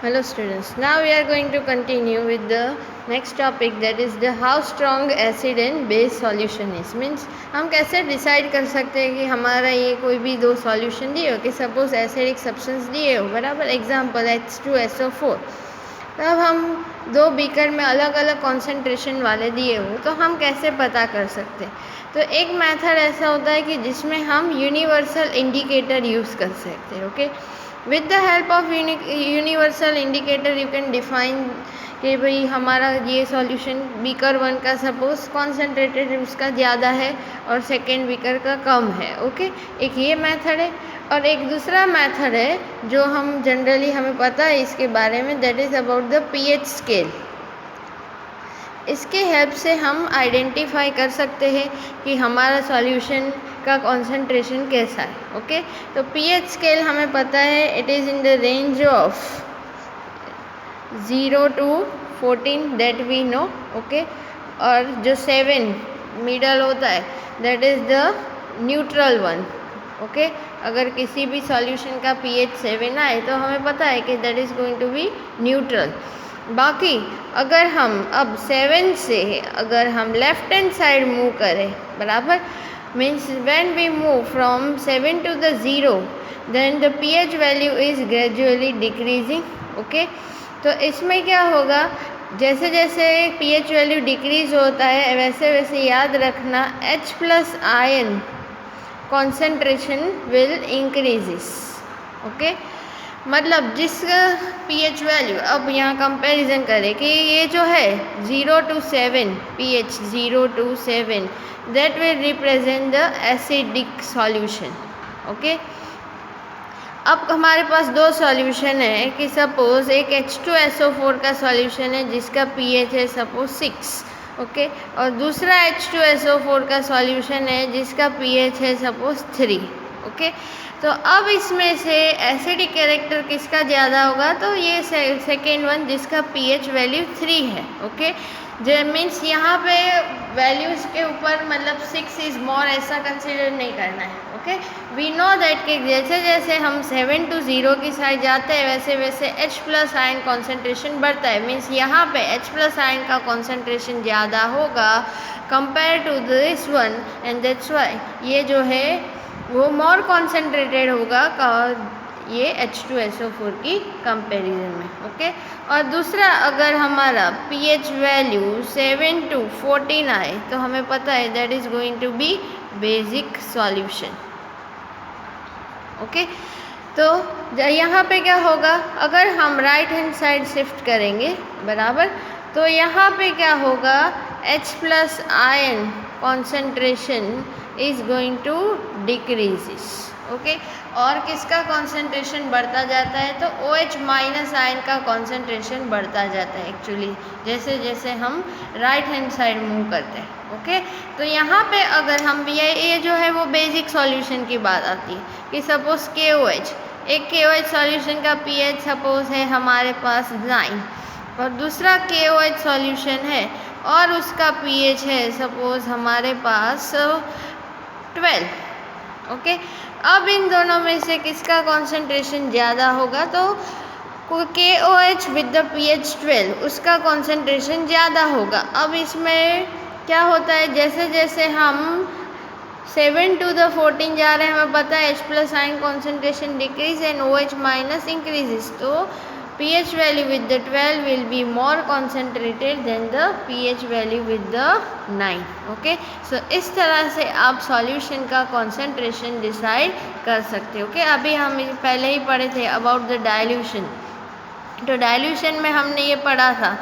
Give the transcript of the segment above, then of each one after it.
Hello students, now we are going to continue with the next topic, that is the how strong acid and base solution is. Means हम कैसे decide कर सकते हैं कि हमारा ये कोई भी दो सॉल्यूशन दिए हो कि सपोज एसिडिक सब्सटेंस दिए हो, बराबर, एग्जांपल H2SO4, तब हम दो बीकर में अलग अलग कॉन्सेंट्रेशन वाले दिए हो तो हम कैसे पता कर सकते हैं. तो एक मेथड ऐसा होता है कि जिसमें हम यूनिवर्सल इंडिकेटर यूज़ कर सकते हैं. Okay, with the help of universal indicator you can define कि भाई हमारा ये सॉल्यूशन बीकर वन का सपोज कॉन्सेंट्रेटेड उसका ज़्यादा है और सेकेंड बीकर का कम है. ओके, एक ये मेथड है. और एक दूसरा मेथड है जो हम जनरली हमें पता है इसके बारे में, that is about the pH scale. इसके हेल्प से हम आइडेंटिफाई कर सकते हैं कि हमारा सॉल्यूशन का कॉन्सेंट्रेशन कैसा है. ओके, तो पीएच स्केल हमें पता है it is in the range of 0 to 14 that we know. Okay, और जो 7 मिडल होता है that is the neutral one. Okay, अगर किसी भी सॉल्यूशन का pH 7 आए तो हमें पता है कि that is going to be neutral. बाकी अगर हम अब 7 से अगर हम लेफ्ट हैंड साइड मूव करें, बराबर, means when we move from 7 to the 0 then the pH value is gradually decreasing. Okay, तो इसमें क्या होगा, जैसे जैसे pH वैल्यू डिक्रीज होता है वैसे वैसे याद रखना H+ ion concentration will increases. Okay, मतलब जिसका pH वैल्यू, अब यहाँ कंपैरिजन करें कि ये जो है 0 to 7 pH 0 to 7 that will represent the acidic solution. Okay, अब हमारे पास दो सॉल्यूशन है कि सपोज एक H2SO4 का सॉल्यूशन है जिसका pH है सपोज 6. ओके, और दूसरा H2SO4 का सॉल्यूशन है जिसका pH है सपोज 3. ओके, तो अब इसमें से एसिडिक कैरेक्टर किसका ज़्यादा होगा, तो ये सेकेंड वन जिसका pH वैल्यू 3 है. ओके, जो मीन्स यहाँ पे वैल्यूज़ के ऊपर मतलब 6 इज़ मोर ऐसा कंसिडर नहीं करना है. ओके, वी नो दैट कि जैसे जैसे हम 7 to 0 की साइड जाते हैं वैसे वैसे H+ आयन कॉन्सेंट्रेशन बढ़ता है. मीन्स यहाँ पे H+ आयन का कॉन्सेंट्रेशन ज़्यादा होगा compare to this one, and that's why ये जो है वो मोर कॉन्सेंट्रेटेड होगा ये H2SO4 की कंपैरिजन में. ओके, और दूसरा अगर हमारा pH वैल्यू 7 to 14 आए तो हमें पता है that is going to be basic solution. Okay, तो यहाँ पे क्या होगा, अगर हम राइट हैंड साइड शिफ्ट करेंगे, बराबर, तो यहाँ पे क्या होगा, H+ ion concentration is going to decreases. Okay, और किसका कॉन्सेंट्रेशन बढ़ता जाता है, तो OH- आयन का कॉन्सेंट्रेशन बढ़ता जाता है एक्चुअली जैसे जैसे हम राइट हैंड साइड मूव करते हैं. ओके, तो यहाँ पे अगर हम ये जो है वो बेसिक सॉल्यूशन की बात आती है कि सपोज KOH, एक KOH सॉल्यूशन का pH सपोज है हमारे पास 9 और दूसरा KOH सॉल्यूशन है और उसका pH है सपोज हमारे पास 12. ओके, अब इन दोनों में से किसका कॉन्सेंट्रेशन ज़्यादा होगा, तो KOH विद द pH 12 उसका कॉन्सेंट्रेशन ज़्यादा होगा. अब इसमें क्या होता है, जैसे जैसे हम 7 to the 14 जा रहे हैं हमें पता है H+ ion concentration decrease and OH- increases, तो pH value with the 12 will be more concentrated than the pH value with the 9. Okay, सो इस तरह से आप सॉल्यूशन का कॉन्सेंट्रेशन डिसाइड कर सकते हो. ओके, अभी हम पहले ही पढ़े थे अबाउट द डाइल्यूशन. तो डाइल्यूशन में हमने ये पढ़ा था,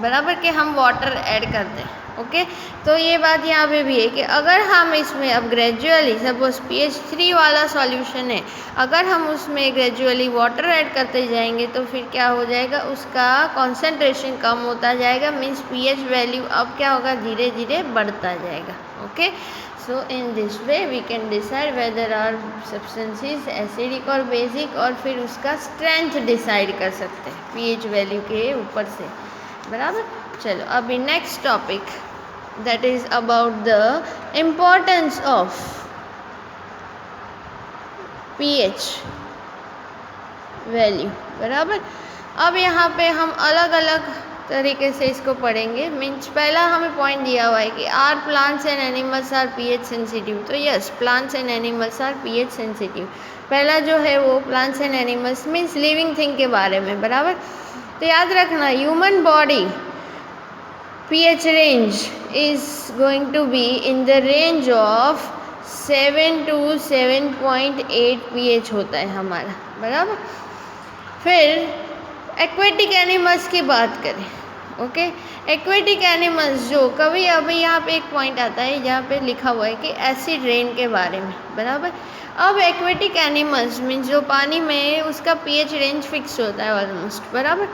बराबर, कि हम वाटर ऐड करते हैं. ओके, तो ये बात यहाँ पे भी है कि अगर हम इसमें अब ग्रेजुअली सपोज pH 3 वाला सॉल्यूशन है, अगर हम उसमें ग्रेजुअली वाटर ऐड करते जाएंगे तो फिर क्या हो जाएगा, उसका कॉन्सेंट्रेशन कम होता जाएगा. मीन्स pH वैल्यू अब क्या होगा, धीरे धीरे बढ़ता जाएगा. Okay, so in this way we can decide whether our substance is acidic और बेसिक, और फिर उसका स्ट्रेंथ डिसाइड कर सकते हैं pH वैल्यू के ऊपर से, बराबर. चलो अभी next topic, that is about the importance of pH value, बराबर. अब यहाँ पे हम अलग अलग तरीके से इसको पढ़ेंगे। मीन्स पहला हमें पॉइंट दिया हुआ है कि are plants and animals are pH sensitive. तो yes, plants and animals are pH sensitive. पहला जो है वो plants and animals means living thing के बारे में, बराबर। तो याद रखना, human body pH range is going to be in the range of 7 to 7.8 pH होता है हमारा, बराबर। फिर एक्वेटिक एनिमल्स की बात करें, ओके। एक्वेटिक एनिमल्स जो कभी अभी यहाँ पे एक पॉइंट आता है जहाँ पे लिखा हुआ है कि एसिड रेन के बारे में, बराबर। अब एक्वेटिक एनिमल्स मीन्स जो पानी में उसका पीएच रेंज फिक्स होता है ऑलमोस्ट, बराबर।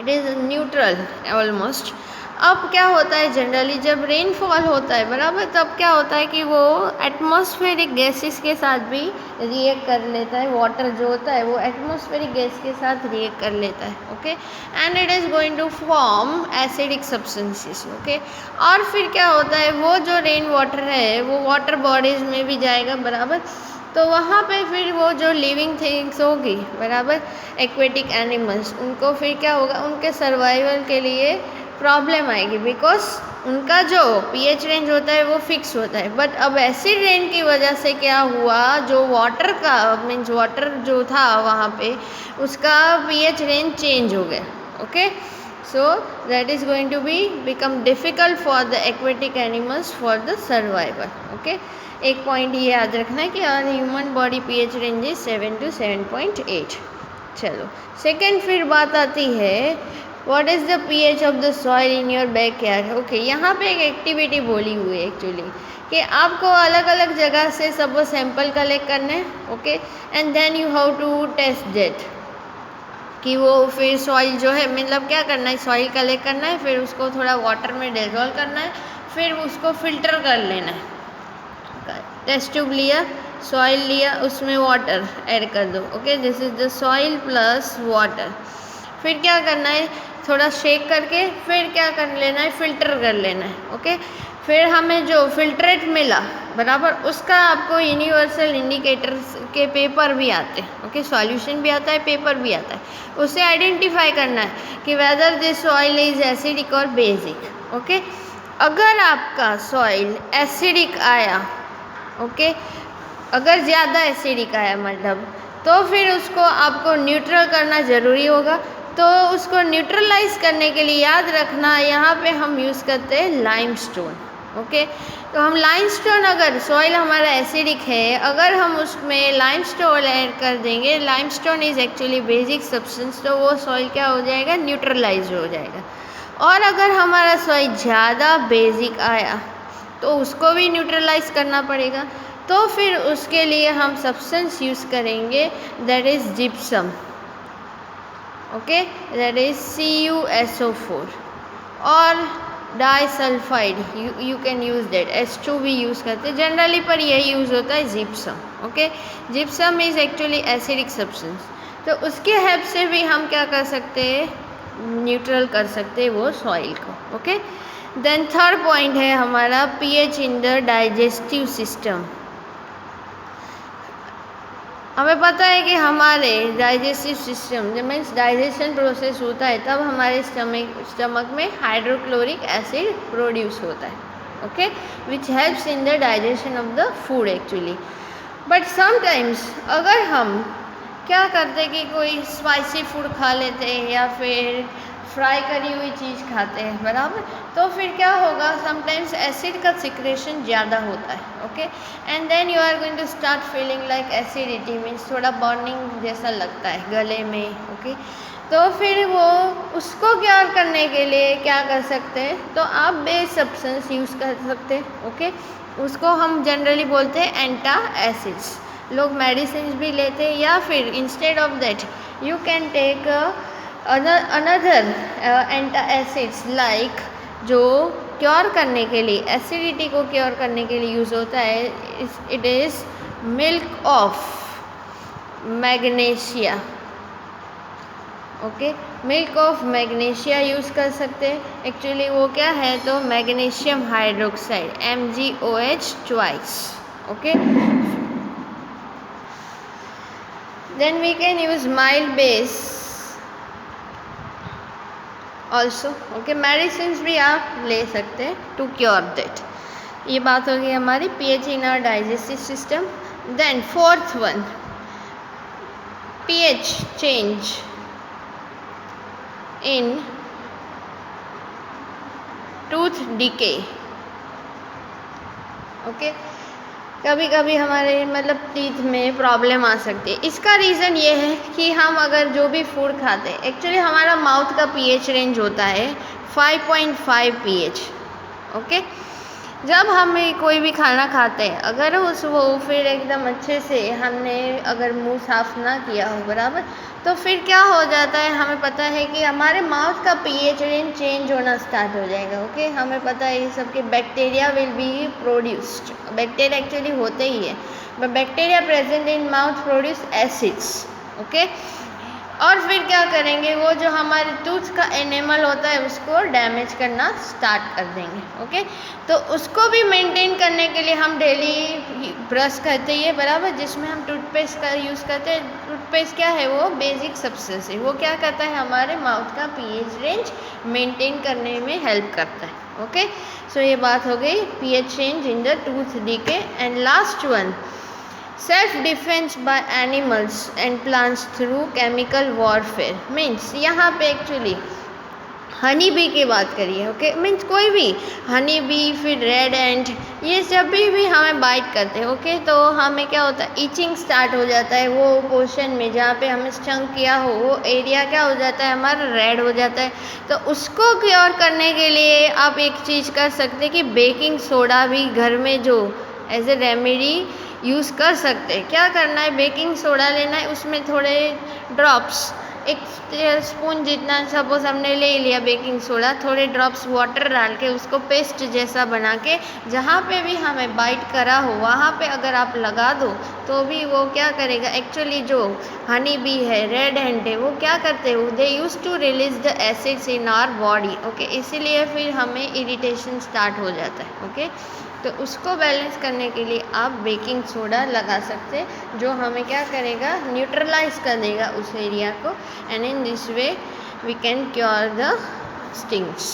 It is neutral almost. अब क्या होता है जनरली जब रेनफॉल होता है, बराबर, तब क्या होता है कि वो एटमॉस्फेरिक गैसेस के साथ भी रिएक्ट कर लेता है। वाटर जो होता है वो एटमॉस्फेरिक गैस के साथ रिएक्ट कर लेता है, okay. And it is going to form acidic substances, okay. और फिर क्या होता है, वो जो रेन वाटर है वो वाटर बॉडीज़ में भी जाएगा, बराबर। तो वहाँ पे फिर वो जो लिविंग थिंग्स होगी, बराबर, एक्वेटिक एनिमल्स, उनको फिर क्या होगा, उनके सर्वाइवल के लिए प्रॉब्लम आएगी, बिकॉज उनका जो पीएच रेंज होता है वो फिक्स होता है। बट अब एसिड रेन की वजह से क्या हुआ, जो वाटर का मीन्स वाटर जो था वहाँ पे उसका पीएच रेंज चेंज हो गया, okay. So that is going to be become difficult for the aquatic animals for the survival, okay. एक पॉइंट ये याद रखना है कि our human body pH range is 7 to 7.8। चलो सेकेंड फिर बात आती है, what is the pH of the soil in your backyard. Okay, यहाँ पे एक एक्टिविटी बोली हुई है एक्चुअली कि आपको अलग अलग जगह से सब वो सैंपल कलेक्ट करने हैं, okay. And then you have to test that कि वो फिर सॉइल जो है, मतलब क्या करना है, सॉइल कलेक्ट करना है, फिर उसको थोड़ा वाटर में डिजोल्व करना है, फिर उसको फिल्टर कर लेना है। टेस्ट ट्यूब लिया, सॉइल लिया, उसमें वाटर ऐड कर दो, okay. This is the soil plus water. फिर क्या करना है, थोड़ा शेक करके फिर क्या कर लेना है, फ़िल्टर कर लेना है, ओके। फिर हमें जो फिल्ट्रेट मिला, बराबर, उसका आपको यूनिवर्सल इंडिकेटर के पेपर भी आते हैं, ओके। सॉल्यूशन भी आता है, पेपर भी आता है, उससे आइडेंटिफाई करना है कि whether this soil is acidic और बेसिक, ओके। अगर आपका सॉइल एसिडिक आया, ओके, अगर ज़्यादा एसिडिक आया मतलब, तो फिर उसको आपको न्यूट्रल करना ज़रूरी होगा। तो उसको न्यूट्रलाइज करने के लिए याद रखना, यहाँ पे हम यूज़ करते हैं लाइमस्टोन, ओके। तो हम लाइमस्टोन, अगर सॉइल हमारा एसिडिक है, अगर हम उसमें लाइमस्टोन ऐड कर देंगे, limestone is actually basic substance, तो वो सॉइल क्या हो जाएगा, न्यूट्रलाइज हो जाएगा। और अगर हमारा सॉइल ज़्यादा बेसिक आया तो उसको भी न्यूट्रलाइज करना पड़ेगा। तो फिर उसके लिए हम सब्सटेंस यूज़ करेंगे, that is gypsum, okay, that is CuSO4 और disulphide, you can use that, H2 भी यूज़ करते हैं जनरली, पर यही यूज़ होता है gypsum, okay. Gypsum is actually acidic substance, तो उसके हेल्प से भी हम क्या कर सकते हैं, न्यूट्रल कर सकते हैं वो सॉइल को, ओके। देन थर्ड पॉइंट है हमारा pH in the digestive system. हमें पता है कि हमारे डाइजेस्टिव सिस्टम जब मीन्स डाइजेशन प्रोसेस होता है तब हमारे स्टमक में हाइड्रोक्लोरिक एसिड प्रोड्यूस होता है, okay, which helps in the digestion of the food actually. But sometimes अगर हम क्या करते कि कोई स्पाइसी फूड खा लेते हैं या फिर फ्राई करी हुई चीज़ खाते हैं, बराबर, तो फिर क्या होगा, समटाइम्स एसिड का सिक्रेशन ज़्यादा होता है, okay. And then you are going to start feeling like acidity, means थोड़ा बर्निंग जैसा लगता है गले में, ओके। तो फिर वो उसको क्योर करने के लिए क्या कर सकते हैं, तो आप बेस सब्सटेंस यूज़ कर सकते हैं, ओके। उसको हम जनरली बोलते हैं एंटासिड्स। लोग मेडिसिन भी लेते हैं, या फिर instead of that you can take another antacids like, जो क्योर करने के लिए, एसिडिटी को क्योर करने के लिए यूज़ होता है, it is milk of magnesia, okay. Milk of magnesia use कर सकते हैं। एक्चुअली वो क्या है, तो magnesium hydroxide MgOH twice, okay. Then we can use mild base also. Okay, medicine भी आप ले सकते हैं टू क्योर दैट। ये बात हो गई हमारी pH in our digestive system. Then fourth one, pH change in tooth decay. Okay, कभी कभी हमारे मतलब टीथ में प्रॉब्लम आ सकती है। इसका रीज़न ये है कि हम अगर जो भी फूड खाते हैं, एक्चुअली हमारा माउथ का pH रेंज होता है 5.5 pH। ओके, जब हम कोई भी खाना खाते हैं, अगर वो फिर एकदम अच्छे से हमने अगर मुंह साफ ना किया हो बराबर, तो फिर क्या हो जाता है, हमें पता है कि हमारे माउथ का pH रेंज चेंज होना स्टार्ट हो जाएगा। ओके, हमें पता है ये सब के bacteria will be produced. Bacteria actually होते ही है, but bacteria present in mouth produce acids. Okay, और फिर क्या करेंगे, वो जो हमारे टूथ का एनिमल होता है उसको डैमेज करना स्टार्ट कर देंगे। ओके, तो उसको भी मेंटेन करने के लिए हम डेली ब्रश करते हैं बराबर, जिसमें हम टूथपेस्ट का यूज़ करते हैं। टूथपेस्ट क्या है, वो बेसिक सब्सटेंस है, वो क्या करता है, हमारे माउथ का pH रेंज मेंटेन करने में हेल्प करता है। ओके, सो ये बात हो गई pH change in the tooth decay. And last one, self defence by animals and plants through chemical warfare. Means यहाँ पे एक्चुअली हनी बी की बात करिए। ओके, मीन्स कोई भी हनी बी, फिर रेड एंट, ये जब भी हमें बाइट करते हैं, ओके, तो हमें क्या होता है, इचिंग स्टार्ट हो जाता है। वो पोर्शन में जहाँ पे हमें स्टंग किया हो वो एरिया क्या हो जाता है, हमारा रेड हो जाता है। तो उसको क्योर करने के लिए आप एक चीज़ कर सकते हैं कि बेकिंग सोडा भी घर में जो एज ए रेमेडी यूज़ कर सकते हैं। क्या करना है, बेकिंग सोडा लेना है, उसमें थोड़े ड्रॉप्स, एक स्पून जितना सपोज हमने ले लिया बेकिंग सोडा, थोड़े ड्रॉप्स वाटर डाल के उसको पेस्ट जैसा बना के जहाँ पे भी हमें बाइट करा हो वहाँ पे अगर आप लगा दो तो भी वो क्या करेगा, एक्चुअली जो हनी बी है, रेड हैंड है, वो क्या करते हो, they use to release the acids in our body. Okay, इसीलिए फिर हमें इरिटेशन स्टार्ट हो जाता है। ओके, तो उसको बैलेंस करने के लिए आप बेकिंग सोडा लगा सकते हैं, जो हमें क्या करेगा, न्यूट्रलाइज कर देगा उस एरिया को। And in this way we can cure the stings.